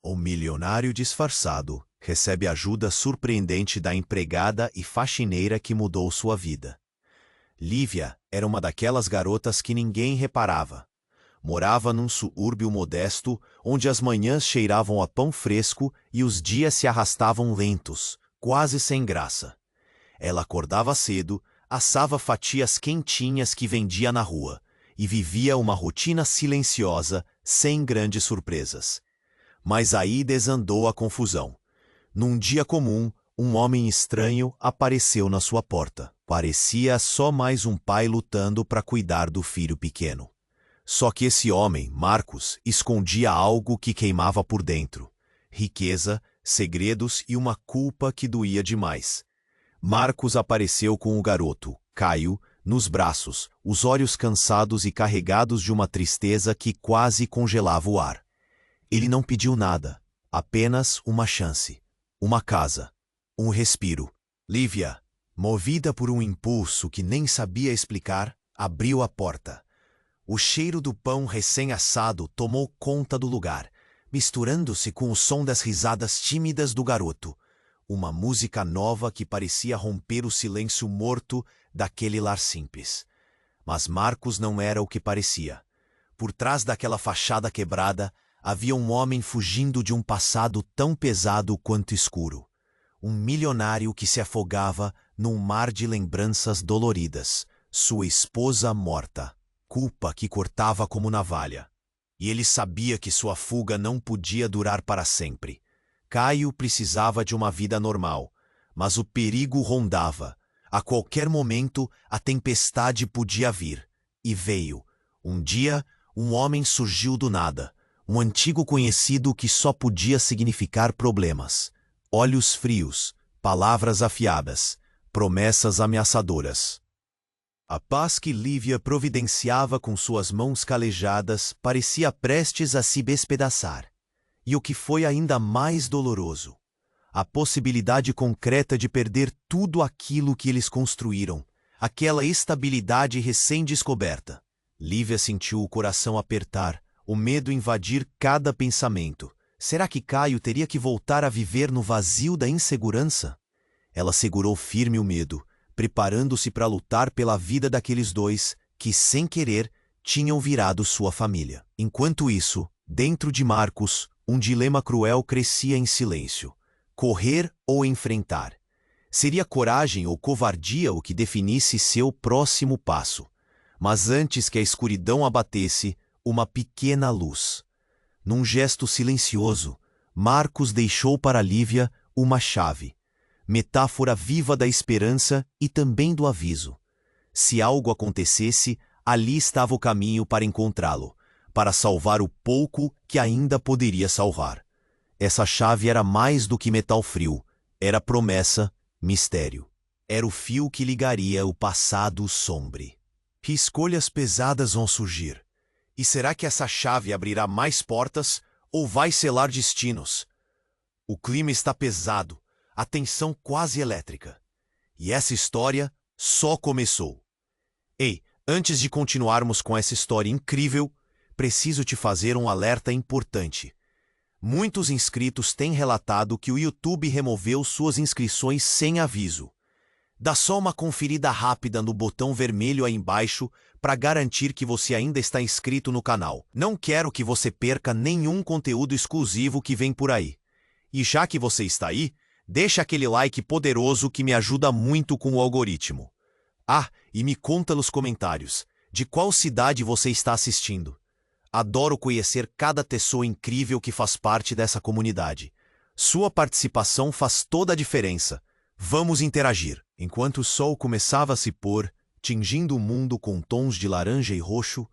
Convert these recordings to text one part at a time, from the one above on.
O milionário disfarçado recebe ajuda surpreendente da empregada e faxineira que mudou sua vida. Lívia era uma daquelas garotas que ninguém reparava. Morava num subúrbio modesto, onde as manhãs cheiravam a pão fresco e os dias se arrastavam lentos, quase sem graça. Ela acordava cedo, assava fatias quentinhas que vendia na rua, e vivia uma rotina silenciosa, sem grandes surpresas. Mas aí desandou a confusão. Num dia comum, um homem estranho apareceu na sua porta. Parecia só mais um pai lutando para cuidar do filho pequeno. Só que esse homem, Marcos, escondia algo que queimava por dentro. Riqueza, segredos e uma culpa que doía demais. Marcos apareceu com o garoto, Caio, nos braços, os olhos cansados e carregados de uma tristeza que quase congelava o ar. Ele não pediu nada, apenas uma chance, uma casa, um respiro. Lívia, movida por um impulso que nem sabia explicar, abriu a porta. O cheiro do pão recém-assado tomou conta do lugar, misturando-se com o som das risadas tímidas do garoto. Uma música nova que parecia romper o silêncio morto daquele lar simples. Mas Marcos não era o que parecia. Por trás daquela fachada quebrada, havia um homem fugindo de um passado tão pesado quanto escuro. Um milionário que se afogava num mar de lembranças doloridas. Sua esposa morta. Culpa que cortava como navalha. E ele sabia que sua fuga não podia durar para sempre. Caio precisava de uma vida normal, mas o perigo rondava. A qualquer momento, a tempestade podia vir. E veio. Um dia, um homem surgiu do nada. Um antigo conhecido que só podia significar problemas. Olhos frios, palavras afiadas, promessas ameaçadoras. A paz que Lívia providenciava com suas mãos calejadas parecia prestes a se despedaçar. E o que foi ainda mais doloroso, a possibilidade concreta de perder tudo aquilo que eles construíram, aquela estabilidade recém-descoberta. Lívia sentiu o coração apertar, o medo invadir cada pensamento. Será que Caio teria que voltar a viver no vazio da insegurança? Ela segurou firme o medo, preparando-se para lutar pela vida daqueles dois que, sem querer, tinham virado sua família. Enquanto isso, dentro de Marcos, um dilema cruel crescia em silêncio. Correr ou enfrentar? Seria coragem ou covardia o que definisse seu próximo passo. Mas antes que a escuridão abatesse, uma pequena luz. Num gesto silencioso, Marcos deixou para Lívia uma chave, metáfora viva da esperança e também do aviso. Se algo acontecesse, ali estava o caminho para encontrá-lo, para salvar o pouco que ainda poderia salvar. Essa chave era mais do que metal frio, era promessa, mistério. Era o fio que ligaria o passado sombre. Que escolhas pesadas vão surgir? E será que essa chave abrirá mais portas ou vai selar destinos? O clima está pesado, a tensão quase elétrica. E essa história só começou. Ei, antes de continuarmos com essa história incrível, preciso te fazer um alerta importante. Muitos inscritos têm relatado que o YouTube removeu suas inscrições sem aviso. Dá só uma conferida rápida no botão vermelho aí embaixo para garantir que você ainda está inscrito no canal. Não quero que você perca nenhum conteúdo exclusivo que vem por aí. E já que você está aí, deixa aquele like poderoso que me ajuda muito com o algoritmo. Ah, e me conta nos comentários, de qual cidade você está assistindo? Adoro conhecer cada pessoa incrível que faz parte dessa comunidade. Sua participação faz toda a diferença. Vamos interagir. Enquanto o sol começava a se pôr, tingindo o mundo com tons de laranja e roxo,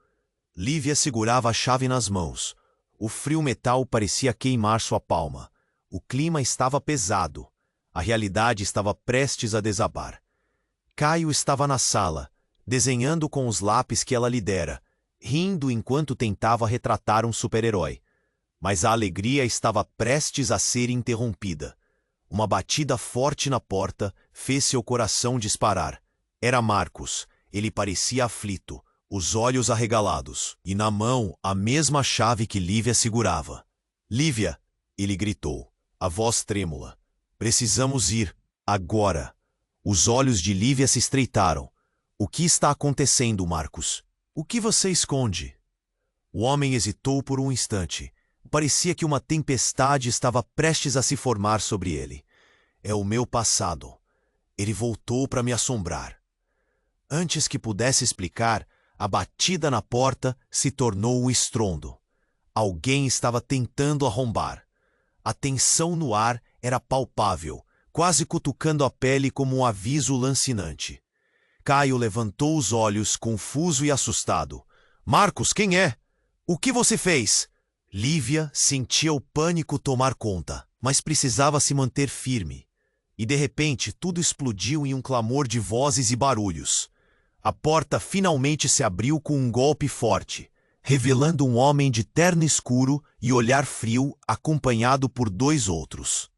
Lívia segurava a chave nas mãos. O frio metal parecia queimar sua palma. O clima estava pesado. A realidade estava prestes a desabar. Caio estava na sala, desenhando com os lápis que ela lhe dera, rindo enquanto tentava retratar um super-herói. Mas a alegria estava prestes a ser interrompida. Uma batida forte na porta fez seu coração disparar. Era Marcos. Ele parecia aflito, os olhos arregalados, e na mão a mesma chave que Lívia segurava. Lívia, Ele gritou, a voz trêmula. Precisamos ir, agora. Os olhos de Lívia se estreitaram. O que está acontecendo, Marcos? O que você esconde? O homem hesitou por um instante. Parecia que uma tempestade estava prestes a se formar sobre ele. É o meu passado. Ele voltou para me assombrar. Antes que pudesse explicar, a batida na porta se tornou um estrondo. Alguém estava tentando arrombar. A tensão no ar era palpável, quase cutucando a pele como um aviso lancinante. Caio levantou os olhos, confuso e assustado. Marcos, quem é? O que você fez? Lívia sentia o pânico tomar conta, mas precisava se manter firme. E de repente tudo explodiu em um clamor de vozes e barulhos. A porta finalmente se abriu com um golpe forte, revelando um homem de terno escuro e olhar frio, acompanhado por dois outros.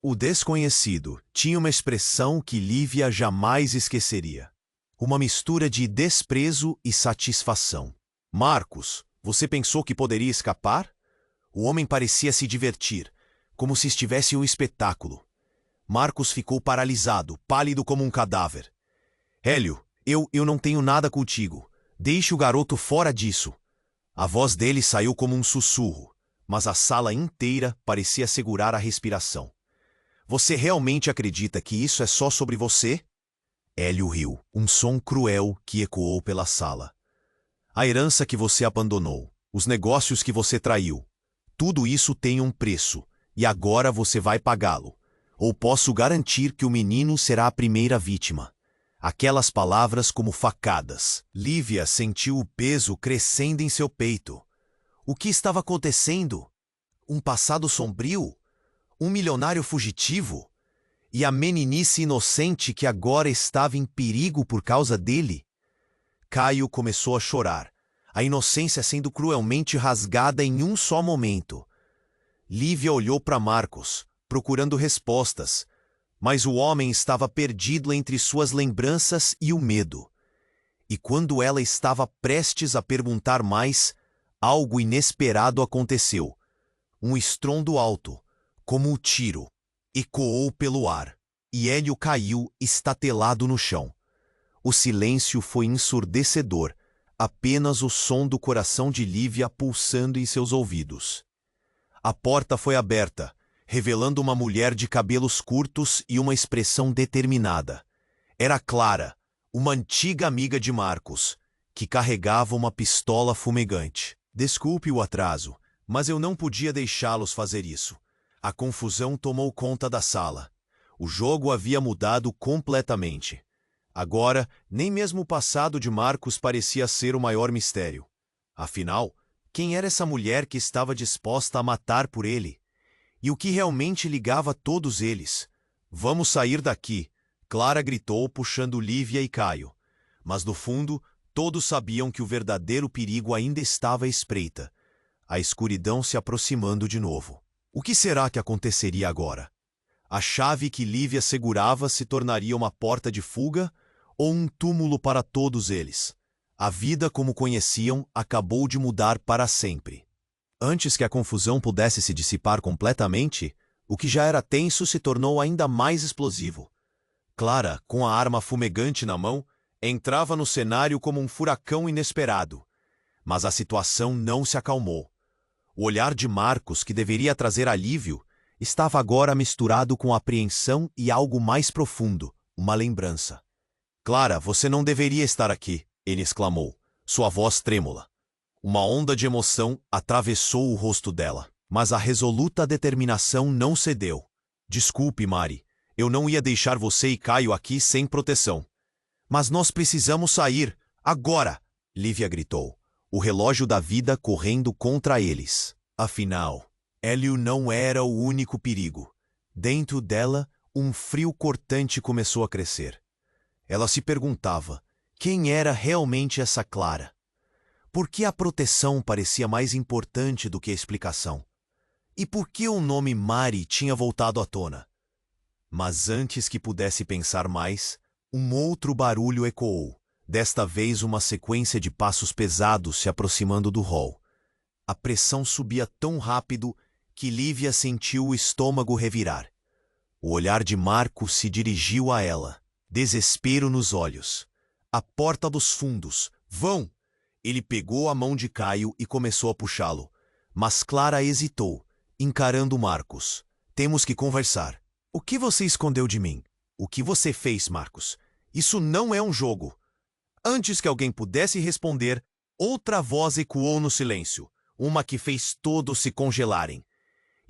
O desconhecido tinha uma expressão que Lívia jamais esqueceria. Uma mistura de desprezo e satisfação. Marcos, você pensou que poderia escapar? O homem parecia se divertir, como se estivesse em um espetáculo. Marcos ficou paralisado, pálido como um cadáver. Hélio, eu não tenho nada contigo. Deixe o garoto fora disso. A voz dele saiu como um sussurro, mas a sala inteira parecia segurar a respiração. Você realmente acredita que isso é só sobre você? Hélio riu, um som cruel que ecoou pela sala. A herança que você abandonou, os negócios que você traiu, tudo isso tem um preço, e agora você vai pagá-lo. Ou posso garantir que o menino será a primeira vítima. Aquelas palavras como facadas. Lívia sentiu o peso crescendo em seu peito. O que estava acontecendo? Um passado sombrio? Um milionário fugitivo? E a meninice inocente que agora estava em perigo por causa dele? Caio começou a chorar, a inocência sendo cruelmente rasgada em um só momento. Lívia olhou para Marcos, procurando respostas, mas o homem estava perdido entre suas lembranças e o medo. E quando ela estava prestes a perguntar mais, algo inesperado aconteceu. Um estrondo alto, como um tiro, ecoou pelo ar, e Hélio caiu estatelado no chão. O silêncio foi ensurdecedor, apenas o som do coração de Lívia pulsando em seus ouvidos. A porta foi aberta, revelando uma mulher de cabelos curtos e uma expressão determinada. Era Clara, uma antiga amiga de Marcos, que carregava uma pistola fumegante. Desculpe o atraso, mas eu não podia deixá-los fazer isso. A confusão tomou conta da sala. O jogo havia mudado completamente. Agora, nem mesmo o passado de Marcos parecia ser o maior mistério. Afinal, quem era essa mulher que estava disposta a matar por ele? E o que realmente ligava todos eles? Vamos sair daqui, Clara gritou, puxando Lívia e Caio. Mas no fundo, todos sabiam que o verdadeiro perigo ainda estava à espreita. A escuridão se aproximando de novo. O que será que aconteceria agora? A chave que Lívia segurava se tornaria uma porta de fuga ou um túmulo para todos eles? A vida como conheciam acabou de mudar para sempre. Antes que a confusão pudesse se dissipar completamente, o que já era tenso se tornou ainda mais explosivo. Clara, com a arma fumegante na mão, entrava no cenário como um furacão inesperado. Mas a situação não se acalmou. O olhar de Marcos, que deveria trazer alívio, estava agora misturado com apreensão e algo mais profundo, uma lembrança. Clara, você não deveria estar aqui, ele exclamou, sua voz trêmula. Uma onda de emoção atravessou o rosto dela, mas a resoluta determinação não cedeu. Desculpe, Mari, eu não ia deixar você e Caio aqui sem proteção. Mas nós precisamos sair, agora! Lívia gritou, o relógio da vida correndo contra eles. Afinal, Hélio não era o único perigo. Dentro dela, um frio cortante começou a crescer. Ela se perguntava, quem era realmente essa Clara? Por que a proteção parecia mais importante do que a explicação? E por que o nome Mari tinha voltado à tona? Mas antes que pudesse pensar mais, um outro barulho ecoou, desta vez uma sequência de passos pesados se aproximando do hall. A pressão subia tão rápido que Lívia sentiu o estômago revirar. O olhar de Marcos se dirigiu a ela, desespero nos olhos. A porta dos fundos. Vão! Ele pegou a mão de Caio e começou a puxá-lo. Mas Clara hesitou, encarando Marcos. Temos que conversar. O que você escondeu de mim? O que você fez, Marcos? Isso não é um jogo. Antes que alguém pudesse responder, outra voz ecoou no silêncio, uma que fez todos se congelarem.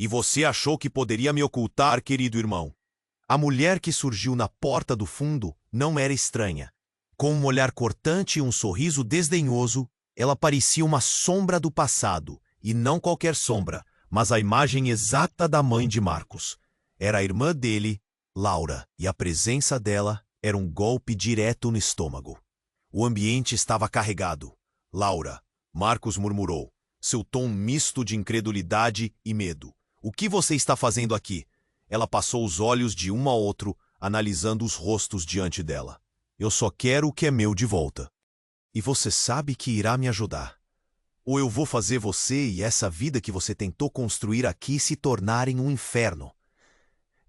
E você achou que poderia me ocultar, querido irmão? A mulher que surgiu na porta do fundo não era estranha. Com um olhar cortante e um sorriso desdenhoso, ela parecia uma sombra do passado, e não qualquer sombra, mas a imagem exata da mãe de Marcos. Era a irmã dele, Laura, e a presença dela era um golpe direto no estômago. O ambiente estava carregado. Laura, Marcos murmurou, seu tom misto de incredulidade e medo. O que você está fazendo aqui? Ela passou os olhos de um a outro, analisando os rostos diante dela. Eu só quero o que é meu de volta. E você sabe que irá me ajudar. Ou eu vou fazer você e essa vida que você tentou construir aqui se tornarem um inferno.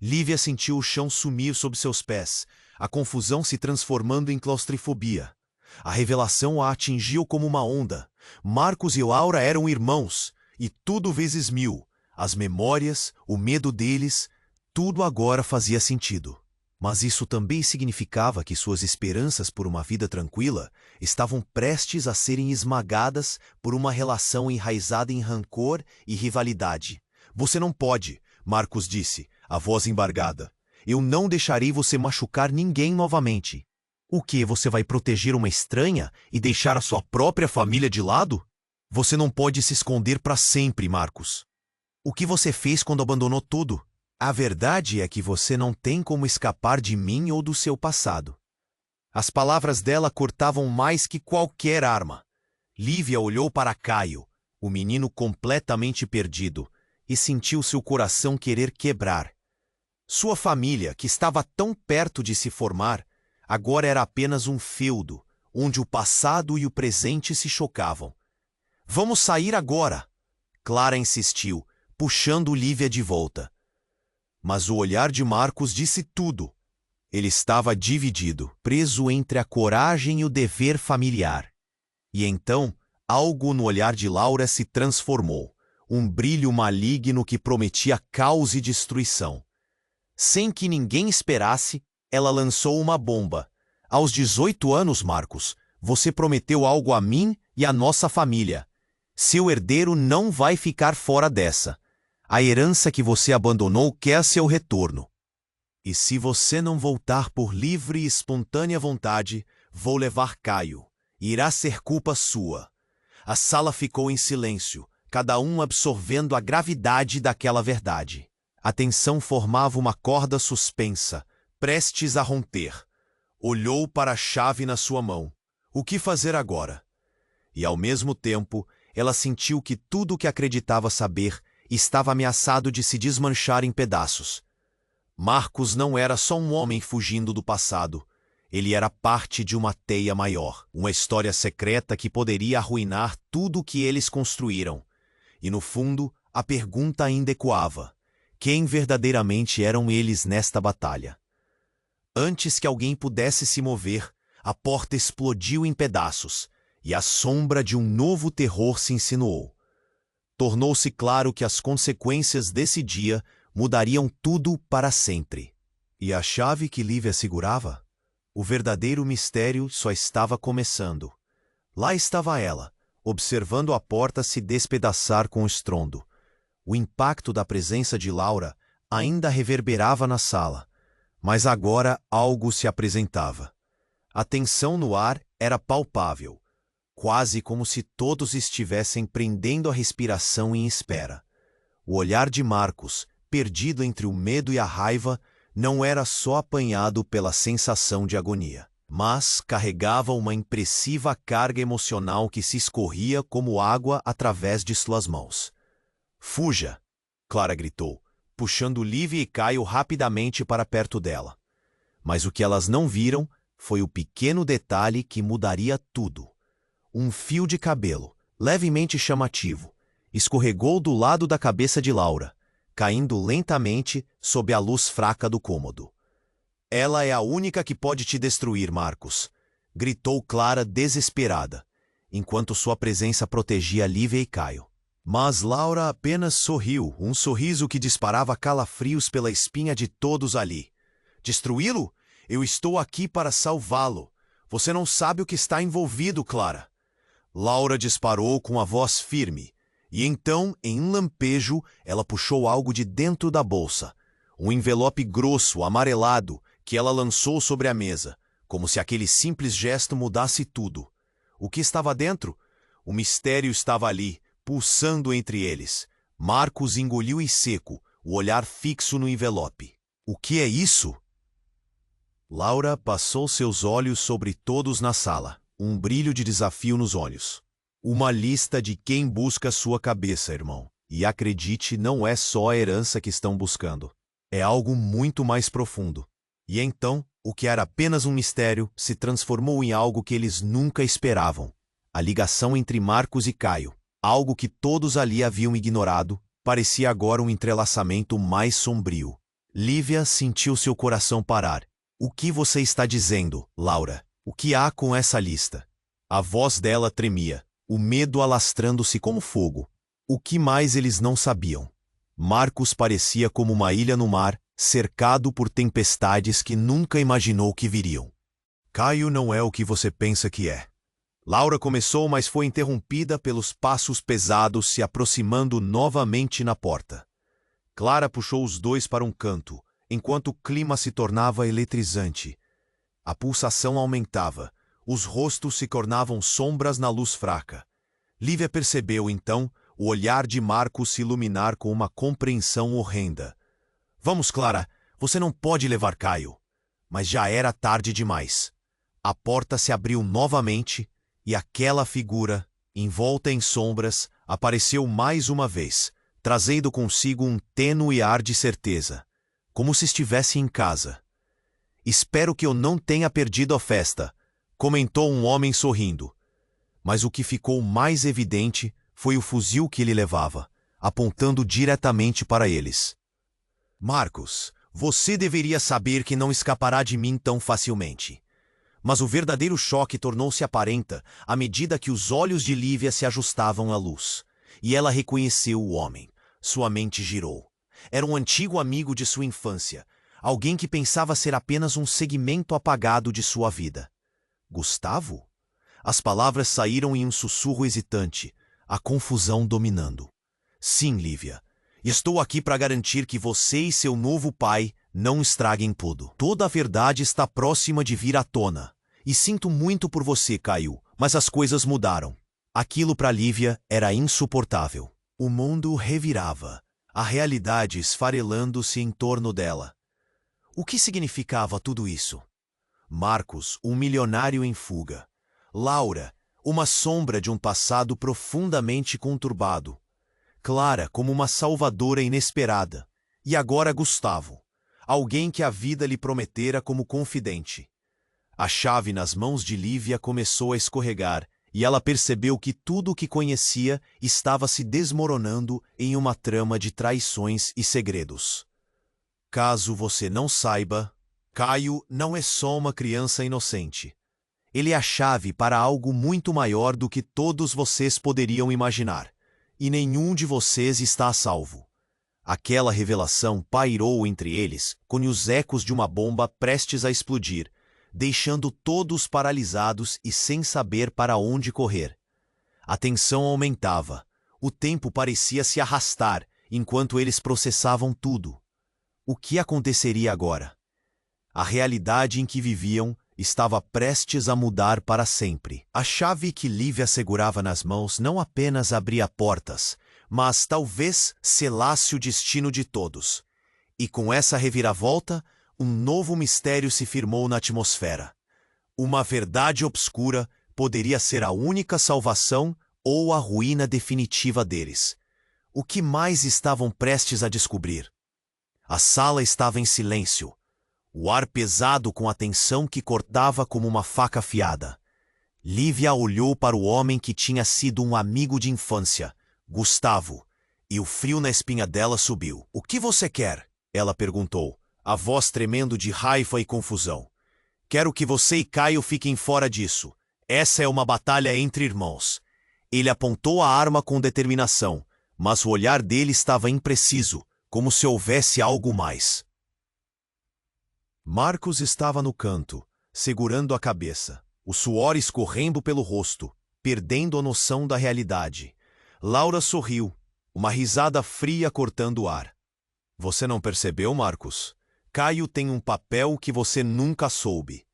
Lívia sentiu o chão sumir sob seus pés, a confusão se transformando em claustrofobia. A revelação a atingiu como uma onda. Marcos e Laura eram irmãos, e tudo vezes 1000. As memórias, o medo deles, tudo agora fazia sentido. Mas isso também significava que suas esperanças por uma vida tranquila estavam prestes a serem esmagadas por uma relação enraizada em rancor e rivalidade. Você não pode, Marcos disse, a voz embargada. Eu não deixarei você machucar ninguém novamente. O que, você vai proteger uma estranha e deixar a sua própria família de lado? Você não pode se esconder para sempre, Marcos. O que você fez quando abandonou tudo? A verdade é que você não tem como escapar de mim ou do seu passado. As palavras dela cortavam mais que qualquer arma. Lívia olhou para Caio, o menino completamente perdido, e sentiu seu coração querer quebrar. Sua família, que estava tão perto de se formar, agora era apenas um feudo, onde o passado e o presente se chocavam. Vamos sair agora! Clara insistiu, puxando Lívia de volta. Mas o olhar de Marcos disse tudo. Ele estava dividido, preso entre a coragem e o dever familiar. E então, algo no olhar de Laura se transformou, um brilho maligno que prometia caos e destruição. Sem que ninguém esperasse, ela lançou uma bomba. Aos 18 anos, Marcos, você prometeu algo a mim e à nossa família. Seu herdeiro não vai ficar fora dessa. A herança que você abandonou quer seu retorno. E se você não voltar por livre e espontânea vontade, vou levar Caio. Irá ser culpa sua. A sala ficou em silêncio, cada um absorvendo a gravidade daquela verdade. A tensão formava uma corda suspensa, prestes a romper. Olhou para a chave na sua mão. O que fazer agora? E ao mesmo tempo, ela sentiu que tudo o que acreditava saber estava ameaçado de se desmanchar em pedaços. Marcos não era só um homem fugindo do passado. Ele era parte de uma teia maior, uma história secreta que poderia arruinar tudo o que eles construíram. E no fundo, a pergunta ainda ecoava: quem verdadeiramente eram eles nesta batalha? Antes que alguém pudesse se mover, a porta explodiu em pedaços, e a sombra de um novo terror se insinuou. Tornou-se claro que as consequências desse dia mudariam tudo para sempre. E a chave que Lívia segurava? O verdadeiro mistério só estava começando. Lá estava ela, observando a porta se despedaçar com estrondo. O impacto da presença de Laura ainda reverberava na sala, mas agora algo se apresentava. A tensão no ar era palpável, quase como se todos estivessem prendendo a respiração em espera. O olhar de Marcos, perdido entre o medo e a raiva, não era só apanhado pela sensação de agonia, mas carregava uma impressiva carga emocional que se escorria como água através de suas mãos. Fuja! Clara gritou, puxando Lívia e Caio rapidamente para perto dela. Mas o que elas não viram foi o pequeno detalhe que mudaria tudo. Um fio de cabelo, levemente chamativo, escorregou do lado da cabeça de Laura, caindo lentamente sob a luz fraca do cômodo. Ela é a única que pode te destruir, Marcos, gritou Clara desesperada, enquanto sua presença protegia Lívia e Caio. Mas Laura apenas sorriu, um sorriso que disparava calafrios pela espinha de todos ali. Destruí-lo? Eu estou aqui para salvá-lo. Você não sabe o que está envolvido, Clara. Laura disparou com a voz firme, e então, em um lampejo, ela puxou algo de dentro da bolsa. Um envelope grosso, amarelado, que ela lançou sobre a mesa, como se aquele simples gesto mudasse tudo. O que estava dentro? O mistério estava ali, pulsando entre eles. Marcos engoliu em seco, o olhar fixo no envelope. O que é isso? Laura passou seus olhos sobre todos na sala, um brilho de desafio nos olhos. Uma lista de quem busca sua cabeça, irmão. E acredite, não é só a herança que estão buscando. É algo muito mais profundo. E então, o que era apenas um mistério se transformou em algo que eles nunca esperavam. A ligação entre Marcos e Caio, algo que todos ali haviam ignorado, parecia agora um entrelaçamento mais sombrio. Lívia sentiu seu coração parar. O que você está dizendo, Laura? O que há com essa lista? A voz dela tremia, o medo alastrando-se como fogo. O que mais eles não sabiam? Marcos parecia como uma ilha no mar, cercado por tempestades que nunca imaginou que viriam. Caio não é o que você pensa que é. Laura começou, mas foi interrompida pelos passos pesados se aproximando novamente na porta. Clara puxou os dois para um canto, enquanto o clima se tornava eletrizante. A pulsação aumentava, os rostos se tornavam sombras na luz fraca. Lívia percebeu, então, o olhar de Marcos se iluminar com uma compreensão horrenda. Vamos, Clara, você não pode levar Caio. Mas já era tarde demais. A porta se abriu novamente e aquela figura, envolta em sombras, apareceu mais uma vez, trazendo consigo um tênue ar de certeza, como se estivesse em casa. Espero que eu não tenha perdido a festa, comentou um homem sorrindo. Mas o que ficou mais evidente foi o fuzil que ele levava, apontando diretamente para eles. Marcos, você deveria saber que não escapará de mim tão facilmente. Mas o verdadeiro choque tornou-se aparente à medida que os olhos de Lívia se ajustavam à luz. E ela reconheceu o homem. Sua mente girou. Era um antigo amigo de sua infância, alguém que pensava ser apenas um segmento apagado de sua vida. Gustavo? As palavras saíram em um sussurro hesitante, a confusão dominando. Sim, Lívia. Estou aqui para garantir que você e seu novo pai não estraguem tudo. Toda a verdade está próxima de vir à tona. E sinto muito por você, Caio, mas as coisas mudaram. Aquilo para Lívia era insuportável. O mundo revirava, a realidade esfarelando-se em torno dela. O que significava tudo isso? Marcos, um milionário em fuga. Laura, uma sombra de um passado profundamente conturbado. Clara como uma salvadora inesperada. E agora Gustavo, alguém que a vida lhe prometera como confidente. A chave nas mãos de Lívia começou a escorregar, e ela percebeu que tudo o que conhecia estava se desmoronando em uma trama de traições e segredos. Caso você não saiba, Caio não é só uma criança inocente. Ele é a chave para algo muito maior do que todos vocês poderiam imaginar. E nenhum de vocês está a salvo. Aquela revelação pairou entre eles, como os ecos de uma bomba prestes a explodir, deixando todos paralisados e sem saber para onde correr. A tensão aumentava. O tempo parecia se arrastar, enquanto eles processavam tudo. O que aconteceria agora? A realidade em que viviam estava prestes a mudar para sempre. A chave que Lívia segurava nas mãos não apenas abria portas, mas talvez selasse o destino de todos. E com essa reviravolta, um novo mistério se firmou na atmosfera. Uma verdade obscura poderia ser a única salvação ou a ruína definitiva deles. O que mais estavam prestes a descobrir? A sala estava em silêncio. O ar pesado com a tensão que cortava como uma faca afiada. Lívia olhou para o homem que tinha sido um amigo de infância, Gustavo, e o frio na espinha dela subiu. O que você quer? Ela perguntou, a voz tremendo de raiva e confusão. Quero que você e Caio fiquem fora disso. Essa é uma batalha entre irmãos. Ele apontou a arma com determinação, mas o olhar dele estava impreciso, como se houvesse algo mais. Marcos estava no canto, segurando a cabeça, o suor escorrendo pelo rosto, perdendo a noção da realidade. Laura sorriu, uma risada fria cortando o ar. Você não percebeu, Marcos? Caio tem um papel que você nunca soube.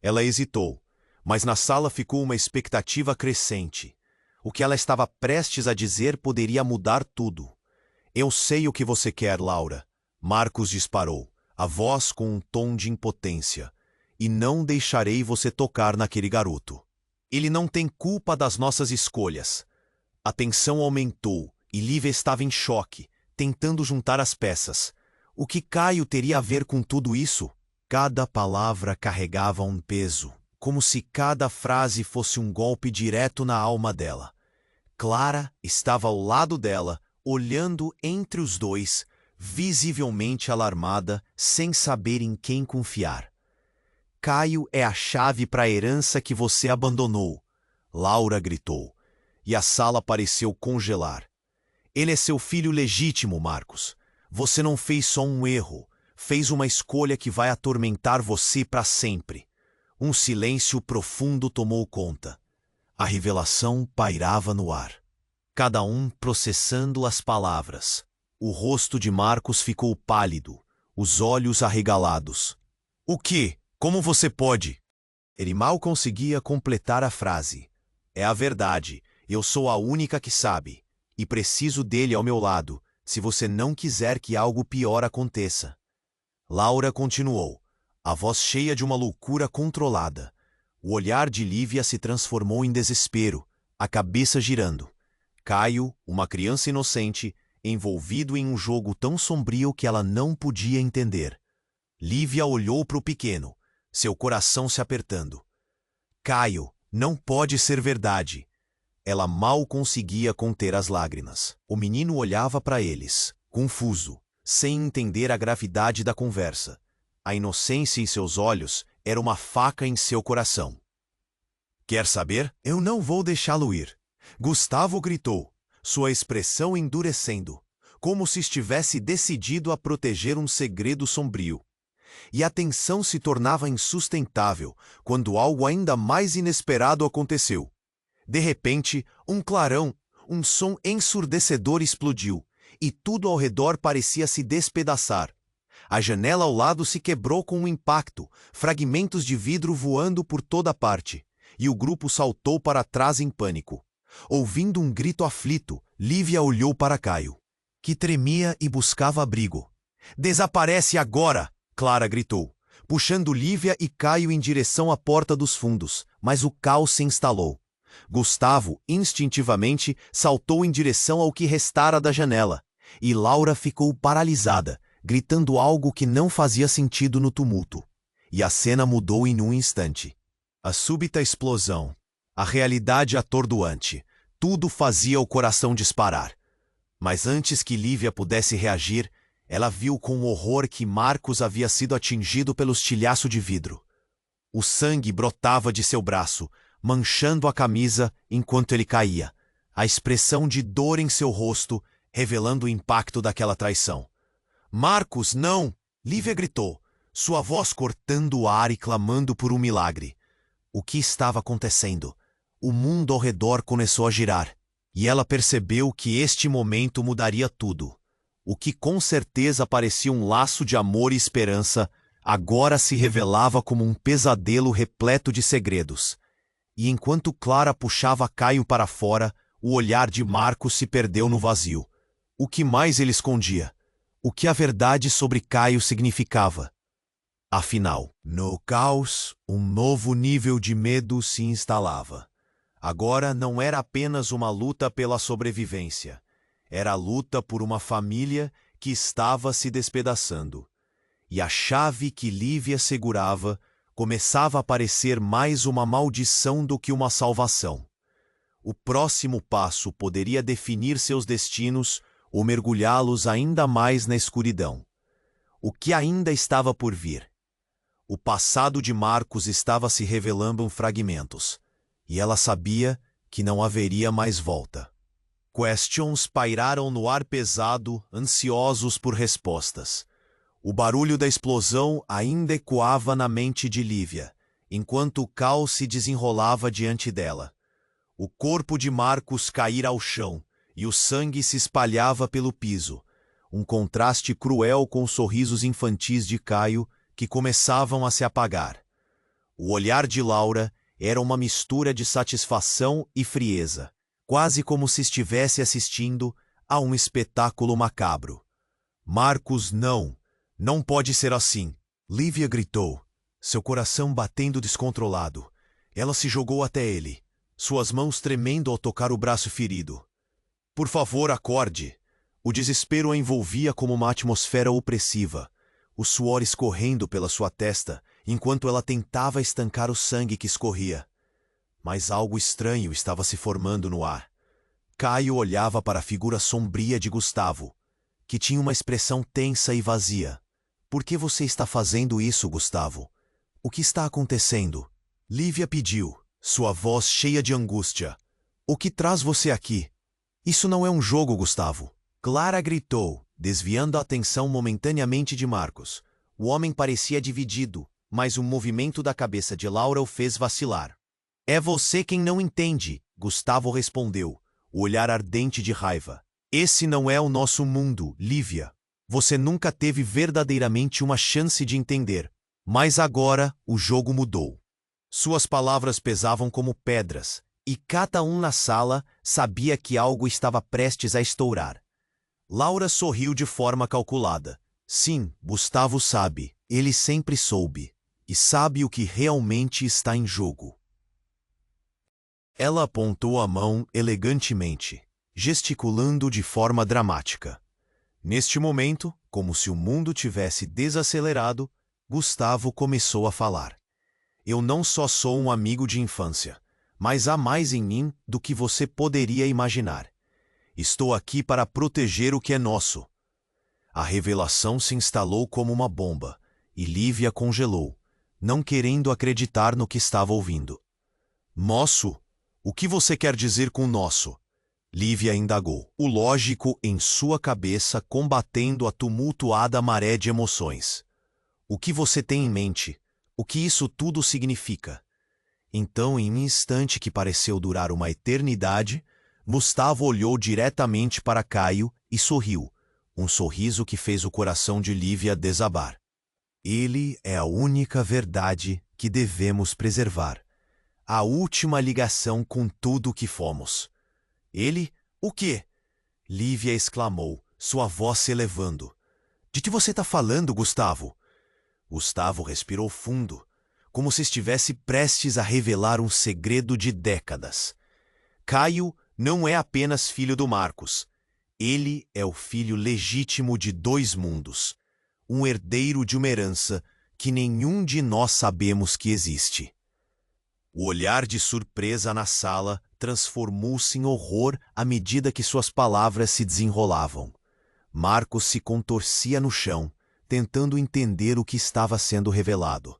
Ela hesitou, mas na sala ficou uma expectativa crescente. O que ela estava prestes a dizer poderia mudar tudo. Eu sei o que você quer, Laura. Marcos disparou, a voz com um tom de impotência. E não deixarei você tocar naquele garoto. Ele não tem culpa das nossas escolhas. A tensão aumentou e Lívia estava em choque, tentando juntar as peças. O que Caio teria a ver com tudo isso? Cada palavra carregava um peso, como se cada frase fosse um golpe direto na alma dela. Clara estava ao lado dela, olhando entre os dois, visivelmente alarmada, sem saber em quem confiar. Caio é a chave para a herança que você abandonou, Laura gritou, e a sala pareceu congelar. Ele é seu filho legítimo, Marcos. Você não fez só um erro, fez uma escolha que vai atormentar você para sempre. Um silêncio profundo tomou conta. A revelação pairava no ar. Cada um processando as palavras. O rosto de Marcos ficou pálido, os olhos arregalados. O quê? Como você pode? Ele mal conseguia completar a frase. É a verdade, eu sou a única que sabe, e preciso dele ao meu lado, se você não quiser que algo pior aconteça. Laura continuou, a voz cheia de uma loucura controlada. O olhar de Lívia se transformou em desespero, a cabeça girando. Caio, uma criança inocente, envolvido em um jogo tão sombrio que ela não podia entender. Lívia olhou para o pequeno, seu coração se apertando. Caio, não pode ser verdade. Ela mal conseguia conter as lágrimas. O menino olhava para eles, confuso, sem entender a gravidade da conversa. A inocência em seus olhos era uma faca em seu coração. Quer saber? Eu não vou deixá-lo ir. Gustavo gritou, sua expressão endurecendo, como se estivesse decidido a proteger um segredo sombrio. E a tensão se tornava insustentável quando algo ainda mais inesperado aconteceu. De repente, um clarão, um som ensurdecedor explodiu, e tudo ao redor parecia se despedaçar. A janela ao lado se quebrou com um impacto, fragmentos de vidro voando por toda parte, e o grupo saltou para trás em pânico. Ouvindo um grito aflito, Lívia olhou para Caio, que tremia e buscava abrigo. Desaparece agora! Clara gritou, puxando Lívia e Caio em direção à porta dos fundos, mas o caos se instalou. Gustavo, instintivamente, saltou em direção ao que restara da janela, e Laura ficou paralisada, gritando algo que não fazia sentido no tumulto. E a cena mudou em um instante. A súbita explosão, a realidade atordoante, tudo fazia o coração disparar. Mas antes que Lívia pudesse reagir, ela viu com horror que Marcos havia sido atingido pelo estilhaço de vidro. O sangue brotava de seu braço, manchando a camisa enquanto ele caía, a expressão de dor em seu rosto, revelando o impacto daquela traição. Marcos, não! Lívia gritou, sua voz cortando o ar e clamando por um milagre. O que estava acontecendo? O mundo ao redor começou a girar, e ela percebeu que este momento mudaria tudo. O que com certeza parecia um laço de amor e esperança, agora se revelava como um pesadelo repleto de segredos. E enquanto Clara puxava Caio para fora, o olhar de Marcos se perdeu no vazio. O que mais ele escondia? O que a verdade sobre Caio significava? Afinal, no caos, um novo nível de medo se instalava. Agora não era apenas uma luta pela sobrevivência. Era a luta por uma família que estava se despedaçando. E a chave que Lívia segurava começava a parecer mais uma maldição do que uma salvação. O próximo passo poderia definir seus destinos ou mergulhá-los ainda mais na escuridão. O que ainda estava por vir? O passado de Marcos estava se revelando em fragmentos, e ela sabia que não haveria mais volta. Questions pairaram no ar pesado, ansiosos por respostas. O barulho da explosão ainda ecoava na mente de Lívia, enquanto o caos se desenrolava diante dela. O corpo de Marcos caíra ao chão, e o sangue se espalhava pelo piso, um contraste cruel com os sorrisos infantis de Caio que começavam a se apagar. O olhar de Laura era uma mistura de satisfação e frieza, quase como se estivesse assistindo a um espetáculo macabro. Marcos, não pode ser assim, Lívia gritou, seu coração batendo descontrolado. Ela se jogou até ele, suas mãos tremendo ao tocar o braço ferido. Por favor, acorde. O desespero a envolvia como uma atmosfera opressiva, o suor escorrendo pela sua testa, enquanto ela tentava estancar o sangue que escorria. Mas algo estranho estava se formando no ar. Caio olhava para a figura sombria de Gustavo, que tinha uma expressão tensa e vazia. Por que você está fazendo isso, Gustavo? O que está acontecendo? Lívia pediu, sua voz cheia de angústia. O que traz você aqui? Isso não é um jogo, Gustavo. Clara gritou, desviando a atenção momentaneamente de Marcos. O homem parecia dividido, mas o movimento da cabeça de Laura o fez vacilar. É você quem não entende, Gustavo respondeu, o olhar ardente de raiva. Esse não é o nosso mundo, Lívia. Você nunca teve verdadeiramente uma chance de entender. Mas agora o jogo mudou. Suas palavras pesavam como pedras, e cada um na sala sabia que algo estava prestes a estourar. Laura sorriu de forma calculada. Sim, Gustavo sabe. Ele sempre soube. E sabe o que realmente está em jogo. Ela apontou a mão elegantemente, gesticulando de forma dramática. Neste momento, como se o mundo tivesse desacelerado, Gustavo começou a falar. Eu não só sou um amigo de infância, mas há mais em mim do que você poderia imaginar. Estou aqui para proteger o que é nosso. A revelação se instalou como uma bomba, e Lívia congelou, não querendo acreditar no que estava ouvindo. Nosso? O que você quer dizer com nosso? Lívia indagou, o lógico em sua cabeça combatendo a tumultuada maré de emoções. O que você tem em mente? O que isso tudo significa? Então, em um instante que pareceu durar uma eternidade, Gustavo olhou diretamente para Caio e sorriu, um sorriso que fez o coração de Lívia desabar. Ele é a única verdade que devemos preservar. A última ligação com tudo o que fomos. Ele? O quê? Lívia exclamou, sua voz se elevando. De que você está falando, Gustavo? Gustavo respirou fundo, como se estivesse prestes a revelar um segredo de décadas. Caio não é apenas filho do Marcos. Ele é o filho legítimo de dois mundos. Um herdeiro de uma herança que nenhum de nós sabemos que existe. O olhar de surpresa na sala transformou-se em horror à medida que suas palavras se desenrolavam. Marcos se contorcia no chão, tentando entender o que estava sendo revelado.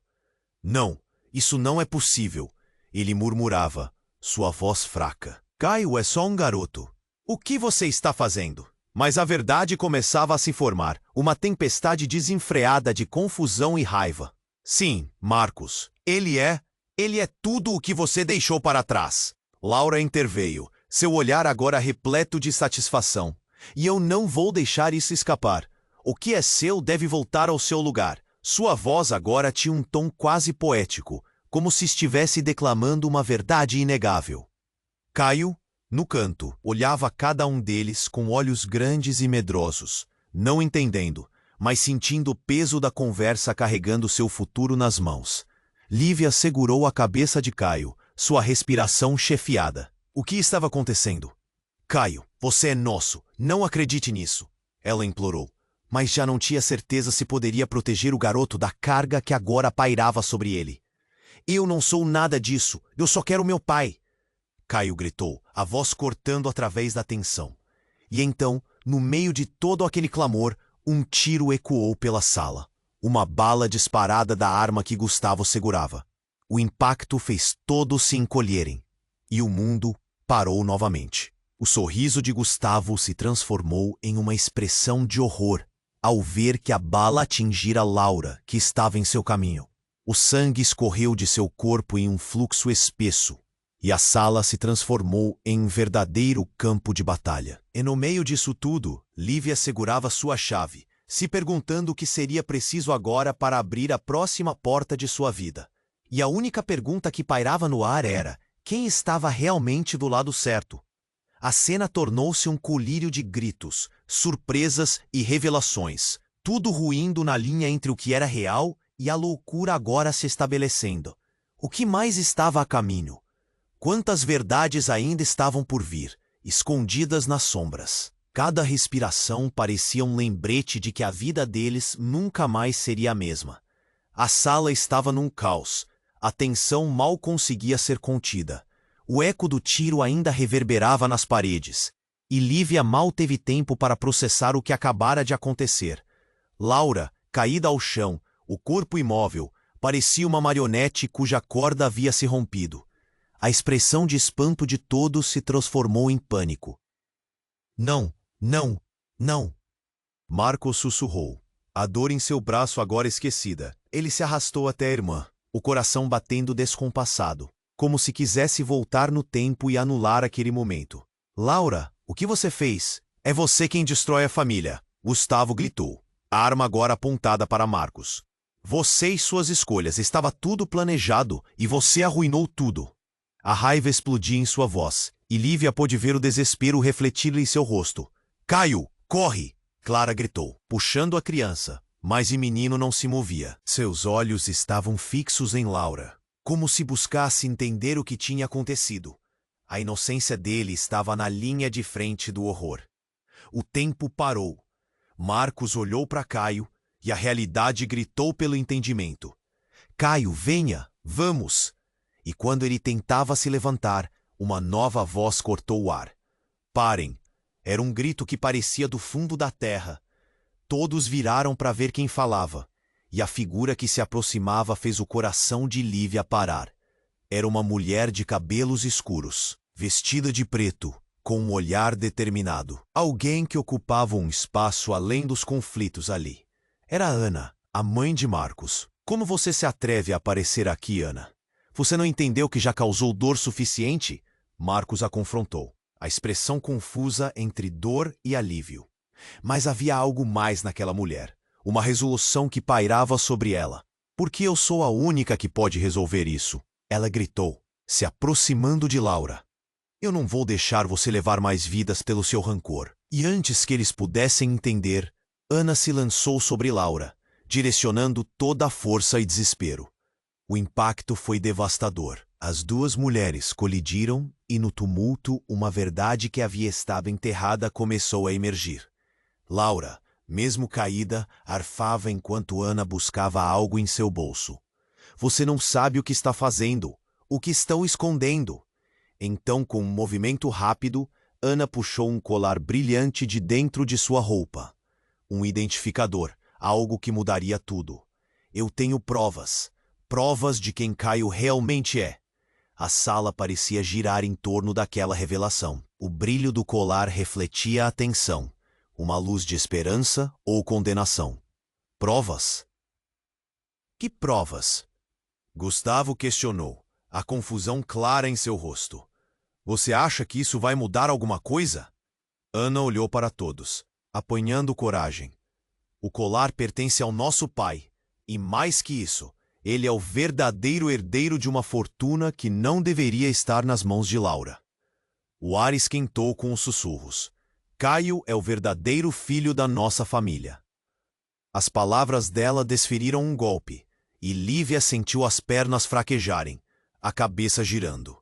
Não, isso não é possível, ele murmurava, sua voz fraca. Caio é só um garoto. O que você está fazendo? Mas a verdade começava a se formar, uma tempestade desenfreada de confusão e raiva. Sim, Marcos, ele é tudo o que você deixou para trás. Laura interveio, seu olhar agora repleto de satisfação. E eu não vou deixar isso escapar. O que é seu deve voltar ao seu lugar. Sua voz agora tinha um tom quase poético, como se estivesse declamando uma verdade inegável. Caio, no canto, olhava cada um deles com olhos grandes e medrosos, não entendendo, mas sentindo o peso da conversa carregando seu futuro nas mãos. Lívia segurou a cabeça de Caio, sua respiração chefiada. O que estava acontecendo? Caio, você é nosso, não acredite nisso, ela implorou, mas já não tinha certeza se poderia proteger o garoto da carga que agora pairava sobre ele. Eu não sou nada disso, eu só quero meu pai. Caio gritou, a voz cortando através da tensão. E então, no meio de todo aquele clamor, um tiro ecoou pela sala. Uma bala disparada da arma que Gustavo segurava. O impacto fez todos se encolherem. E o mundo parou novamente. O sorriso de Gustavo se transformou em uma expressão de horror ao ver que a bala atingira Laura, que estava em seu caminho. O sangue escorreu de seu corpo em um fluxo espesso, e a sala se transformou em um verdadeiro campo de batalha. E no meio disso tudo, Lívia segurava sua chave, se perguntando o que seria preciso agora para abrir a próxima porta de sua vida. E a única pergunta que pairava no ar era: quem estava realmente do lado certo? A cena tornou-se um colírio de gritos, surpresas e revelações, tudo ruindo na linha entre o que era real e a loucura agora se estabelecendo. O que mais estava a caminho? Quantas verdades ainda estavam por vir, escondidas nas sombras? Cada respiração parecia um lembrete de que a vida deles nunca mais seria a mesma. A sala estava num caos, a tensão mal conseguia ser contida. O eco do tiro ainda reverberava nas paredes, e Lívia mal teve tempo para processar o que acabara de acontecer. Laura, caída ao chão, o corpo imóvel, parecia uma marionete cuja corda havia se rompido. A expressão de espanto de todos se transformou em pânico. Não, não, não! Marcos sussurrou. A dor em seu braço agora esquecida. Ele se arrastou até a irmã, o coração batendo descompassado, como se quisesse voltar no tempo e anular aquele momento. Laura, o que você fez? É você quem destrói a família, Gustavo gritou, a arma agora apontada para Marcos. Você e suas escolhas, estava tudo planejado e você arruinou tudo. A raiva explodia em sua voz, e Lívia pôde ver o desespero refletir em seu rosto. Caio, corre! Clara gritou, puxando a criança, mas o menino não se movia. Seus olhos estavam fixos em Laura, como se buscasse entender o que tinha acontecido. A inocência dele estava na linha de frente do horror. O tempo parou. Marcos olhou para Caio e a realidade gritou pelo entendimento. Caio, venha, vamos! E quando ele tentava se levantar, uma nova voz cortou o ar. Parem! Era um grito que parecia do fundo da terra. Todos viraram para ver quem falava, e a figura que se aproximava fez o coração de Lívia parar. Era uma mulher de cabelos escuros, vestida de preto, com um olhar determinado. Alguém que ocupava um espaço além dos conflitos ali. Era Ana, a mãe de Marcos. Como você se atreve a aparecer aqui, Ana? Você não entendeu que já causou dor suficiente? Marcos a confrontou, a expressão confusa entre dor e alívio. Mas havia algo mais naquela mulher, uma resolução que pairava sobre ela. Porque eu sou a única que pode resolver isso, ela gritou, se aproximando de Laura. Eu não vou deixar você levar mais vidas pelo seu rancor. E antes que eles pudessem entender, Ana se lançou sobre Laura, direcionando toda a força e desespero. O impacto foi devastador. As duas mulheres colidiram e no tumulto uma verdade que havia estado enterrada começou a emergir. Laura, mesmo caída, arfava enquanto Ana buscava algo em seu bolso. Você não sabe o que está fazendo, o que estão escondendo. Então, com um movimento rápido, Ana puxou um colar brilhante de dentro de sua roupa. Um identificador, algo que mudaria tudo. Eu tenho provas. Provas de quem Caio realmente é. A sala parecia girar em torno daquela revelação. O brilho do colar refletia a tensão. Uma luz de esperança ou condenação. Provas? Que provas? Gustavo questionou, a confusão clara em seu rosto. Você acha que isso vai mudar alguma coisa? Ana olhou para todos, apanhando coragem. O colar pertence ao nosso pai, e mais que isso, ele é o verdadeiro herdeiro de uma fortuna que não deveria estar nas mãos de Laura. O ar esquentou com os sussurros. Caio é o verdadeiro filho da nossa família. As palavras dela desferiram um golpe, e Lívia sentiu as pernas fraquejarem, a cabeça girando.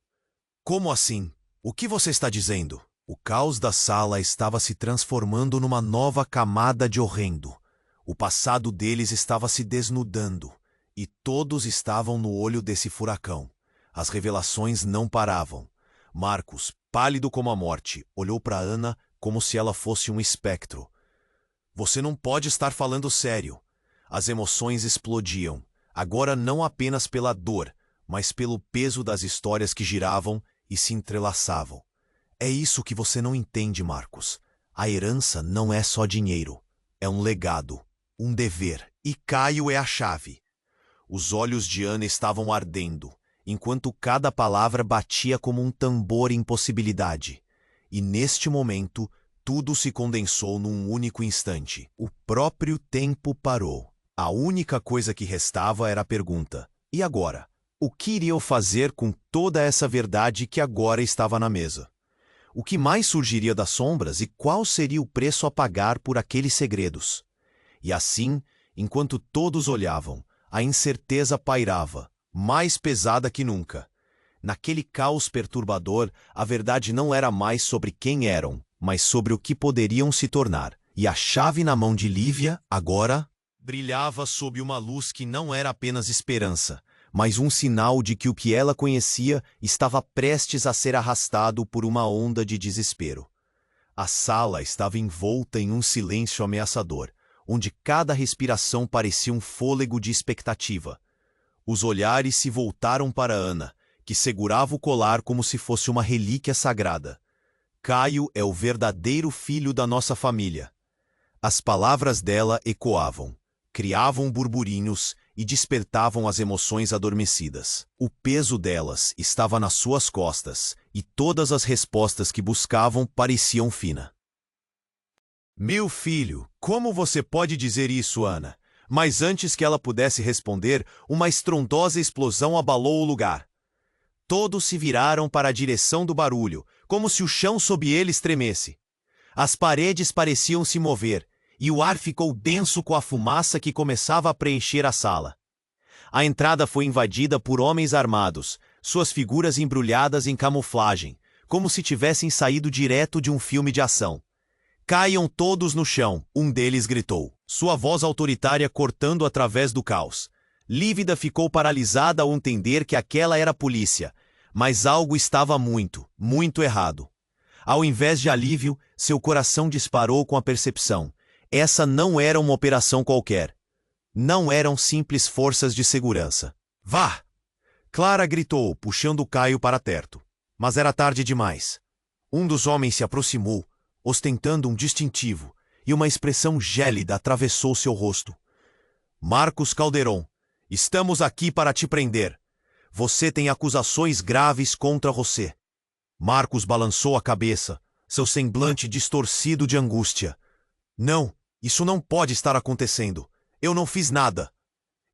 Como assim? O que você está dizendo? O caos da sala estava se transformando numa nova camada de horrendo. O passado deles estava se desnudando, e todos estavam no olho desse furacão. As revelações não paravam. Marcos, pálido como a morte, olhou para Ana como se ela fosse um espectro. Você não pode estar falando sério. As emoções explodiam, agora não apenas pela dor, mas pelo peso das histórias que giravam e se entrelaçavam. É isso que você não entende, Marcos. A herança não é só dinheiro. É um legado, um dever. E Caio é a chave. Os olhos de Ana estavam ardendo, enquanto cada palavra batia como um tambor em possibilidade. E neste momento, tudo se condensou num único instante. O próprio tempo parou. A única coisa que restava era a pergunta: e agora? O que iriam fazer com toda essa verdade que agora estava na mesa? O que mais surgiria das sombras e qual seria o preço a pagar por aqueles segredos? E assim, enquanto todos olhavam, a incerteza pairava, mais pesada que nunca. Naquele caos perturbador, a verdade não era mais sobre quem eram, mas sobre o que poderiam se tornar. E a chave na mão de Lívia, agora, brilhava sob uma luz que não era apenas esperança, mas um sinal de que o que ela conhecia estava prestes a ser arrastado por uma onda de desespero. A sala estava envolta em um silêncio ameaçador, onde cada respiração parecia um fôlego de expectativa. Os olhares se voltaram para Ana, que segurava o colar como se fosse uma relíquia sagrada. Caio é o verdadeiro filho da nossa família. As palavras dela ecoavam, criavam burburinhos e despertavam as emoções adormecidas. O peso delas estava nas suas costas, e todas as respostas que buscavam pareciam finas. Meu filho, como você pode dizer isso, Ana? Mas antes que ela pudesse responder, uma estrondosa explosão abalou o lugar. Todos se viraram para a direção do barulho, como se o chão sob eles tremesse. As paredes pareciam se mover, e o ar ficou denso com a fumaça que começava a preencher a sala. A entrada foi invadida por homens armados, suas figuras embrulhadas em camuflagem, como se tivessem saído direto de um filme de ação. Caiam todos no chão, um deles gritou, sua voz autoritária cortando através do caos. Lívida ficou paralisada ao entender que aquela era a polícia, mas algo estava muito, muito errado. Ao invés de alívio, seu coração disparou com a percepção. Essa não era uma operação qualquer. Não eram simples forças de segurança. Vá! Clara gritou, puxando Caio para perto. Mas era tarde demais. Um dos homens se aproximou, ostentando um distintivo, e uma expressão gélida atravessou seu rosto. Marcos Calderon, estamos aqui para te prender. Você tem acusações graves contra você. Marcos balançou a cabeça, seu semblante distorcido de angústia. Não, isso não pode estar acontecendo. Eu não fiz nada.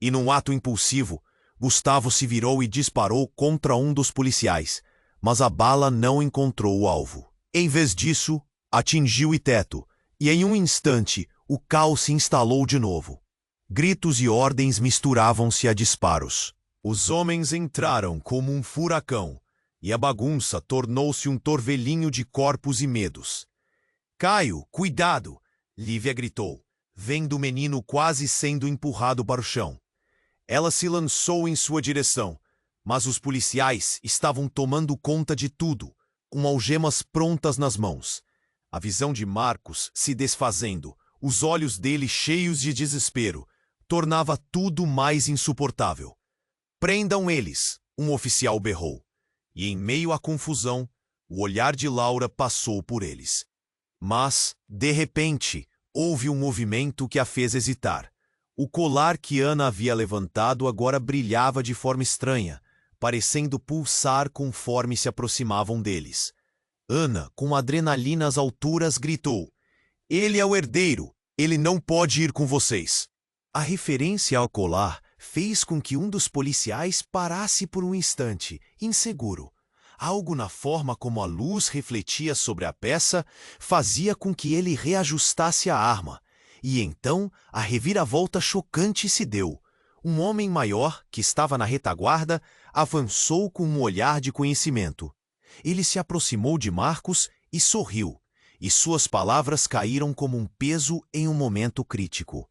E num ato impulsivo, Gustavo se virou e disparou contra um dos policiais, mas a bala não encontrou o alvo. Em vez disso, atingiu o teto, e em um instante, o caos se instalou de novo. Gritos e ordens misturavam-se a disparos. Os homens entraram como um furacão, e a bagunça tornou-se um torvelinho de corpos e medos. Caio, cuidado! Lívia gritou, vendo o menino quase sendo empurrado para o chão. Ela se lançou em sua direção, mas os policiais estavam tomando conta de tudo, com algemas prontas nas mãos. A visão de Marcos se desfazendo, os olhos dele cheios de desespero, tornava tudo mais insuportável. Prendam eles, um oficial berrou. E em meio à confusão, o olhar de Laura passou por eles. Mas, de repente, houve um movimento que a fez hesitar. O colar que Ana havia levantado agora brilhava de forma estranha, parecendo pulsar conforme se aproximavam deles. Ana, com adrenalina às alturas, gritou: Ele é o herdeiro! Ele não pode ir com vocês! A referência ao colar fez com que um dos policiais parasse por um instante, inseguro. Algo na forma como a luz refletia sobre a peça fazia com que ele reajustasse a arma. E então a reviravolta chocante se deu. Um homem maior, que estava na retaguarda, avançou com um olhar de conhecimento. Ele se aproximou de Marcos e sorriu, e suas palavras caíram como um peso em um momento crítico.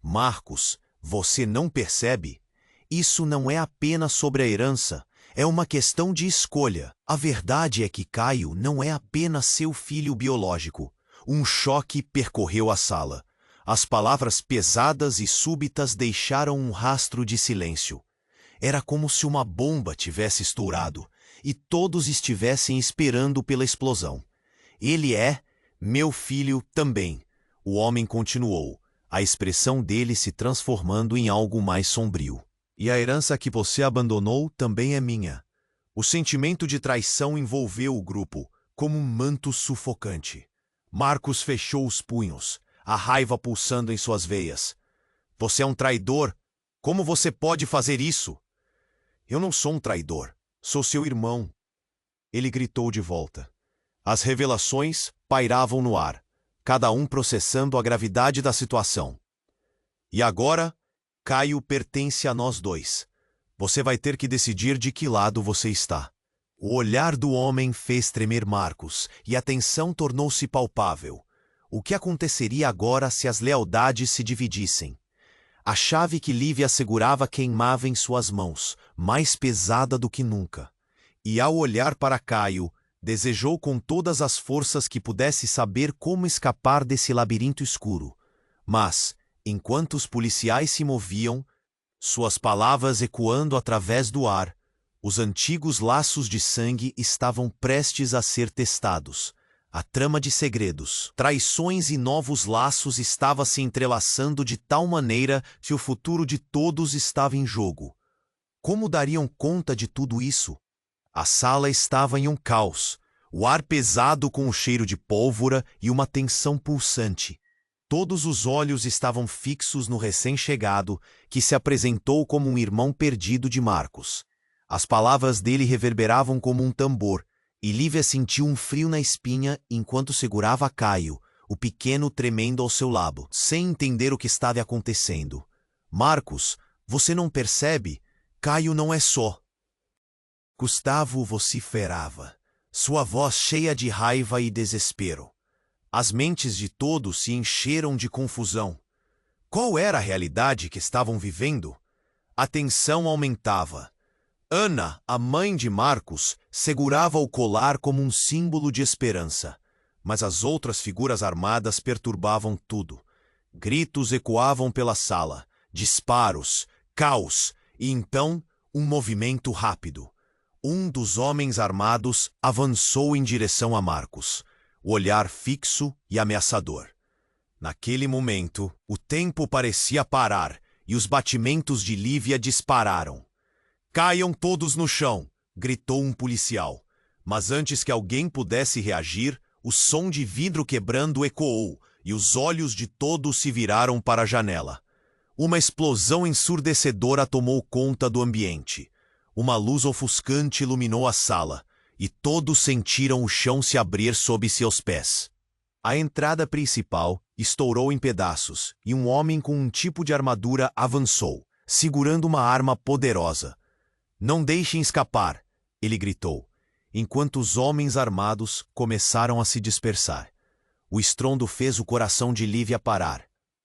Marcos, você não percebe? Isso não é apenas sobre a herança. É uma questão de escolha. A verdade é que Caio não é apenas seu filho biológico. Um choque percorreu a sala. As palavras pesadas e súbitas deixaram um rastro de silêncio. Era como se uma bomba tivesse estourado e todos estivessem esperando pela explosão. Ele é meu filho também, o homem continuou, a expressão dele se transformando em algo mais sombrio. E a herança que você abandonou também é minha. O sentimento de traição envolveu o grupo, como um manto sufocante. Marcos fechou os punhos, a raiva pulsando em suas veias. Você é um traidor. Como você pode fazer isso? Eu não sou um traidor. Sou seu irmão. Ele gritou de volta. As revelações pairavam no ar, cada um processando a gravidade da situação. E agora, Caio pertence a nós dois. Você vai ter que decidir de que lado você está. O olhar do homem fez tremer Marcos, e a tensão tornou-se palpável. O que aconteceria agora se as lealdades se dividissem? A chave que Lívia segurava queimava em suas mãos, mais pesada do que nunca. E ao olhar para Caio, desejou com todas as forças que pudesse saber como escapar desse labirinto escuro. Mas, enquanto os policiais se moviam, suas palavras ecoando através do ar, os antigos laços de sangue estavam prestes a ser testados. A trama de segredos, traições e novos laços estava se entrelaçando de tal maneira que o futuro de todos estava em jogo. Como dariam conta de tudo isso? A sala estava em um caos, o ar pesado com o cheiro de pólvora e uma tensão pulsante. Todos os olhos estavam fixos no recém-chegado, que se apresentou como um irmão perdido de Marcos. As palavras dele reverberavam como um tambor, e Lívia sentiu um frio na espinha enquanto segurava Caio, o pequeno tremendo ao seu lado, sem entender o que estava acontecendo. Marcos, você não percebe? Caio não é só. Gustavo vociferava, sua voz cheia de raiva e desespero. As mentes de todos se encheram de confusão. Qual era a realidade que estavam vivendo? A tensão aumentava. Ana, a mãe de Marcos, segurava o colar como um símbolo de esperança. Mas as outras figuras armadas perturbavam tudo. Gritos ecoavam pela sala, disparos, caos, e então um movimento rápido. Um dos homens armados avançou em direção a Marcos, o olhar fixo e ameaçador. Naquele momento, o tempo parecia parar e os batimentos de Lívia dispararam. Caiam todos no chão, gritou um policial. Mas antes que alguém pudesse reagir, o som de vidro quebrando ecoou e os olhos de todos se viraram para a janela. Uma explosão ensurdecedora tomou conta do ambiente. Uma luz ofuscante iluminou a sala e todos sentiram o chão se abrir sob seus pés. A entrada principal estourou em pedaços e um homem com um tipo de armadura avançou, segurando uma arma poderosa. Não deixem escapar, ele gritou, enquanto os homens armados começaram a se dispersar. O estrondo fez o coração de Lívia parar.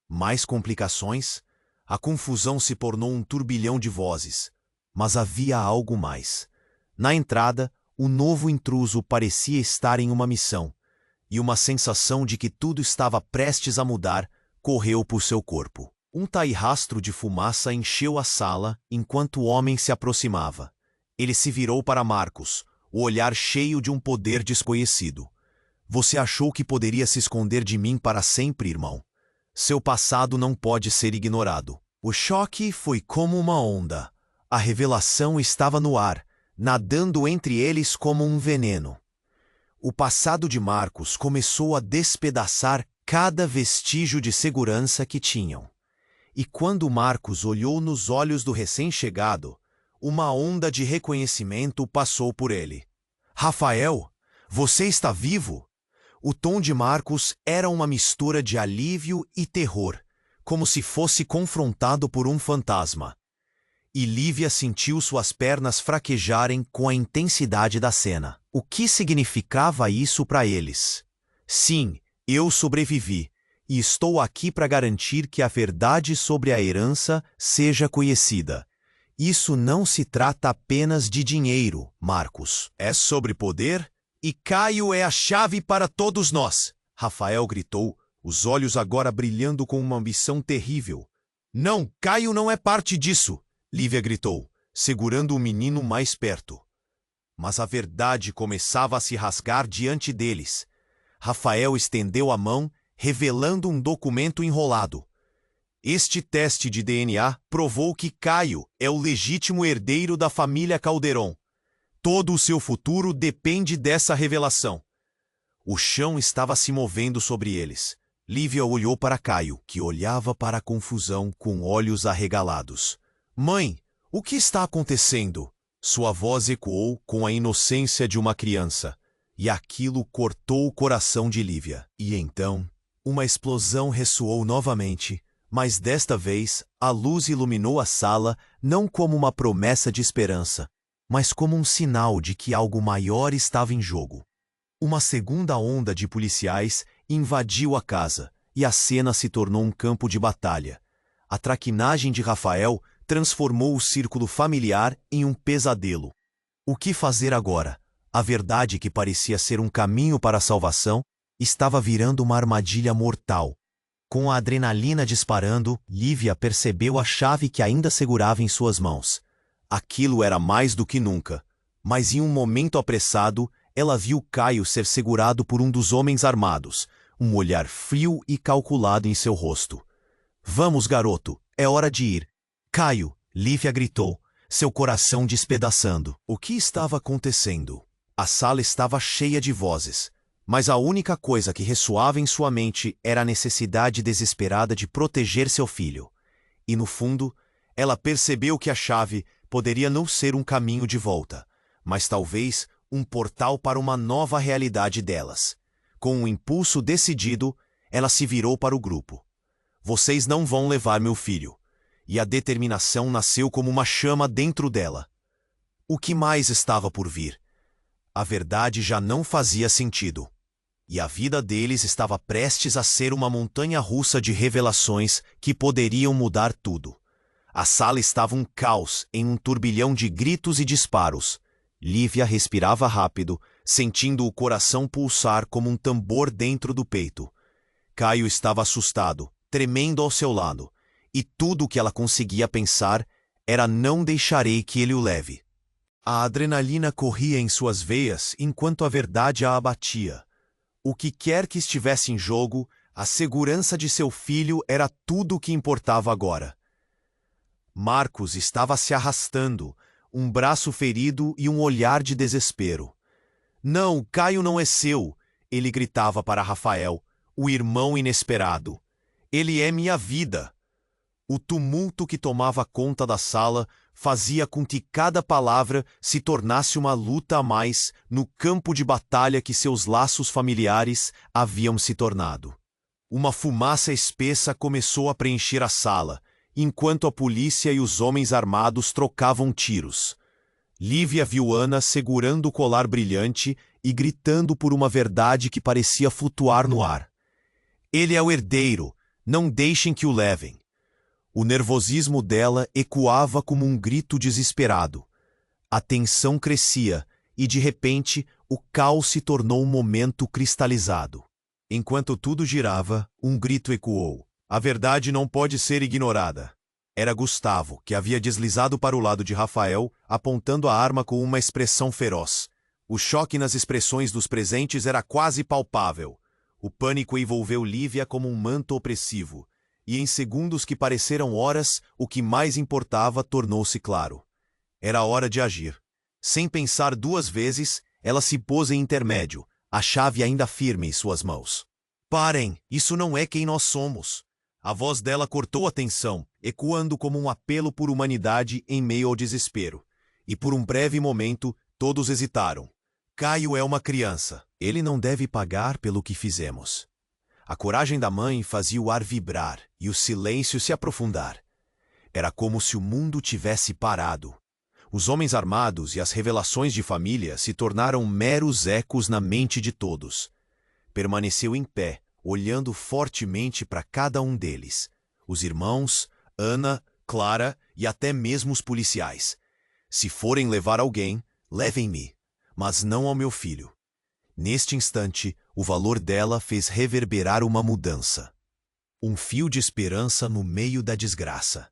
Mais complicações? A confusão se tornou um turbilhão de vozes. Mas havia algo mais. Na entrada, o novo intruso parecia estar em uma missão, e uma sensação de que tudo estava prestes a mudar correu por seu corpo. Um tairrastro de fumaça encheu a sala enquanto o homem se aproximava. Ele se virou para Marcos, o olhar cheio de um poder desconhecido. Você achou que poderia se esconder de mim para sempre, irmão? Seu passado não pode ser ignorado. O choque foi como uma onda. A revelação estava no ar, nadando entre eles como um veneno. O passado de Marcos começou a despedaçar cada vestígio de segurança que tinham. E quando Marcos olhou nos olhos do recém-chegado, uma onda de reconhecimento passou por ele. Rafael, você está vivo? O tom de Marcos era uma mistura de alívio e terror, como se fosse confrontado por um fantasma. E Lívia sentiu suas pernas fraquejarem com a intensidade da cena. O que significava isso para eles? Sim, eu sobrevivi, e estou aqui para garantir que a verdade sobre a herança seja conhecida. Isso não se trata apenas de dinheiro, Marcos. É sobre poder e Caio é a chave para todos nós. Rafael gritou, os olhos agora brilhando com uma ambição terrível. Não, Caio não é parte disso, Lívia gritou, segurando o menino mais perto. Mas a verdade começava a se rasgar diante deles. Rafael estendeu a mão, revelando um documento enrolado. Este teste de DNA provou que Caio é o legítimo herdeiro da família Calderon. Todo o seu futuro depende dessa revelação. O chão estava se movendo sobre eles. Lívia olhou para Caio, que olhava para a confusão com olhos arregalados. Mãe, o que está acontecendo? Sua voz ecoou com a inocência de uma criança, e aquilo cortou o coração de Lívia. E então, uma explosão ressoou novamente, mas desta vez a luz iluminou a sala não como uma promessa de esperança, mas como um sinal de que algo maior estava em jogo. Uma segunda onda de policiais invadiu a casa, e a cena se tornou um campo de batalha. A traquinagem de Rafael transformou o círculo familiar em um pesadelo. O que fazer agora? A verdade que parecia ser um caminho para a salvação estava virando uma armadilha mortal. Com a adrenalina disparando, Lívia percebeu a chave que ainda segurava em suas mãos. Aquilo era mais do que nunca, mas em um momento apressado, ela viu Caio ser segurado por um dos homens armados, um olhar frio e calculado em seu rosto. Vamos, garoto, é hora de ir. Caio, Lívia gritou, seu coração despedaçando. O que estava acontecendo? A sala estava cheia de vozes. Mas a única coisa que ressoava em sua mente era a necessidade desesperada de proteger seu filho. E no fundo, ela percebeu que a chave poderia não ser um caminho de volta, mas talvez um portal para uma nova realidade delas. Com um impulso decidido, ela se virou para o grupo. Vocês não vão levar meu filho. E a determinação nasceu como uma chama dentro dela. O que mais estava por vir? A verdade já não fazia sentido. E a vida deles estava prestes a ser uma montanha-russa de revelações que poderiam mudar tudo. A sala estava um caos em um turbilhão de gritos e disparos. Lívia respirava rápido, sentindo o coração pulsar como um tambor dentro do peito. Caio estava assustado, tremendo ao seu lado, e tudo o que ela conseguia pensar era não deixarei que ele o leve. A adrenalina corria em suas veias enquanto a verdade a abatia. O que quer que estivesse em jogo, a segurança de seu filho era tudo o que importava agora. Marcos estava se arrastando, um braço ferido e um olhar de desespero. Não, Caio não é seu, ele gritava para Rafael, o irmão inesperado. Ele é minha vida. O tumulto que tomava conta da sala fazia com que cada palavra se tornasse uma luta a mais no campo de batalha que seus laços familiares haviam se tornado. Uma fumaça espessa começou a preencher a sala, enquanto a polícia e os homens armados trocavam tiros. Lívia viu Ana segurando o colar brilhante e gritando por uma verdade que parecia flutuar no ar. Ele é o herdeiro, não deixem que o levem. O nervosismo dela ecoava como um grito desesperado. A tensão crescia e, de repente, o caos se tornou um momento cristalizado. Enquanto tudo girava, um grito ecoou. A verdade não pode ser ignorada. Era Gustavo, que havia deslizado para o lado de Rafael, apontando a arma com uma expressão feroz. O choque nas expressões dos presentes era quase palpável. O pânico envolveu Lívia como um manto opressivo. E em segundos que pareceram horas, o que mais importava tornou-se claro. Era hora de agir. Sem pensar duas vezes, ela se pôs em intermédio, a chave ainda firme em suas mãos. Parem, isso não é quem nós somos. A voz dela cortou a tensão, ecoando como um apelo por humanidade em meio ao desespero. E por um breve momento, todos hesitaram. Caio é uma criança. Ele não deve pagar pelo que fizemos. A coragem da mãe fazia o ar vibrar e o silêncio se aprofundar. Era como se o mundo tivesse parado. Os homens armados e as revelações de família se tornaram meros ecos na mente de todos. Permaneceu em pé, olhando fortemente para cada um deles. Os irmãos, Ana, Clara e até mesmo os policiais. Se forem levar alguém, levem-me, mas não ao meu filho. Neste instante, o valor dela fez reverberar uma mudança. Um fio de esperança no meio da desgraça.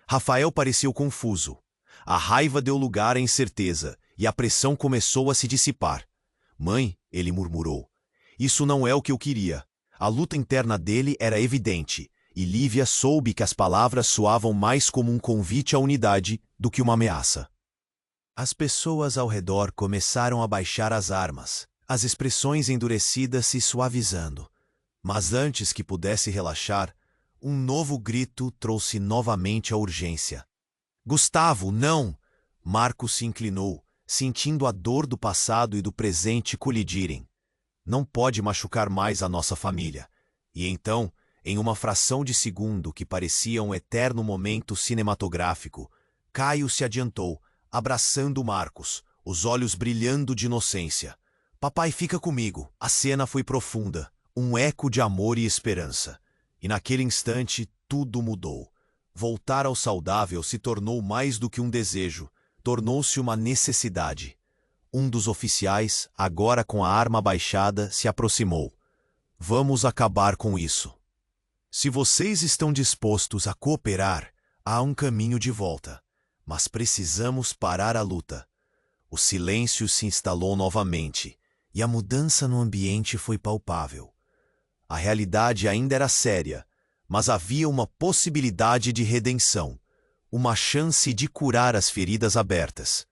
Rafael pareceu confuso. A raiva deu lugar à incerteza, e a pressão começou a se dissipar. Mãe, ele murmurou, isso não é o que eu queria. A luta interna dele era evidente, e Lívia soube que as palavras soavam mais como um convite à unidade do que uma ameaça. As pessoas ao redor começaram a baixar as armas, as expressões endurecidas se suavizando. Mas antes que pudesse relaxar, um novo grito trouxe novamente a urgência. Gustavo, não! Marcos se inclinou, sentindo a dor do passado e do presente colidirem. Não pode machucar mais a nossa família. E então, em uma fração de segundo que parecia um eterno momento cinematográfico, Caio se adiantou, abraçando Marcos, os olhos brilhando de inocência. Papai, fica comigo. A cena foi profunda, um eco de amor e esperança. E naquele instante, tudo mudou. Voltar ao saudável se tornou mais do que um desejo, tornou-se uma necessidade. Um dos oficiais, agora com a arma baixada, se aproximou. Vamos acabar com isso. Se vocês estão dispostos a cooperar, há um caminho de volta. Mas precisamos parar a luta. O silêncio se instalou novamente, e a mudança no ambiente foi palpável. A realidade ainda era séria, mas havia uma possibilidade de redenção, uma chance de curar as feridas abertas.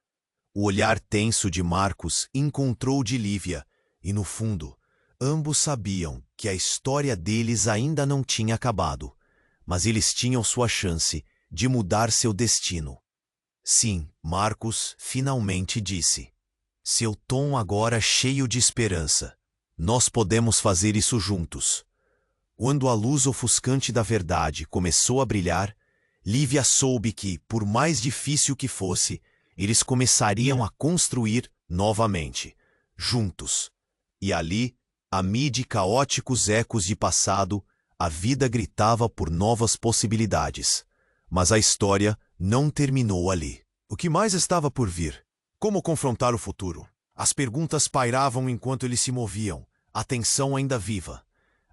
O olhar tenso de Marcos encontrou de Lívia, e no fundo, ambos sabiam que a história deles ainda não tinha acabado, mas eles tinham sua chance de mudar seu destino. Sim, Marcos finalmente disse. Seu tom agora cheio de esperança. Nós podemos fazer isso juntos. Quando a luz ofuscante da verdade começou a brilhar, Lívia soube que, por mais difícil que fosse, eles começariam a construir novamente, juntos. E ali, amid caóticos ecos de passado, a vida gritava por novas possibilidades. Mas a história não terminou ali. O que mais estava por vir? Como confrontar o futuro? As perguntas pairavam enquanto eles se moviam, a tensão ainda viva.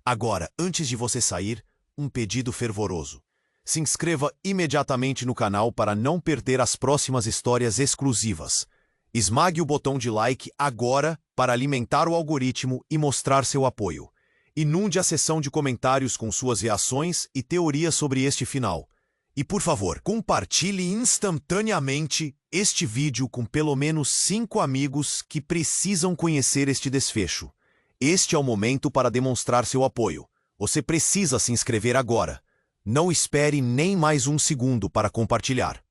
Agora, antes de você sair, um pedido fervoroso. Se inscreva imediatamente no canal para não perder as próximas histórias exclusivas. Esmague o botão de like agora para alimentar o algoritmo e mostrar seu apoio. Inunde a seção de comentários com suas reações e teorias sobre este final. E por favor, compartilhe instantaneamente este vídeo com pelo menos 5 amigos que precisam conhecer este desfecho. Este é o momento para demonstrar seu apoio. Você precisa se inscrever agora. Não espere nem mais um segundo para compartilhar.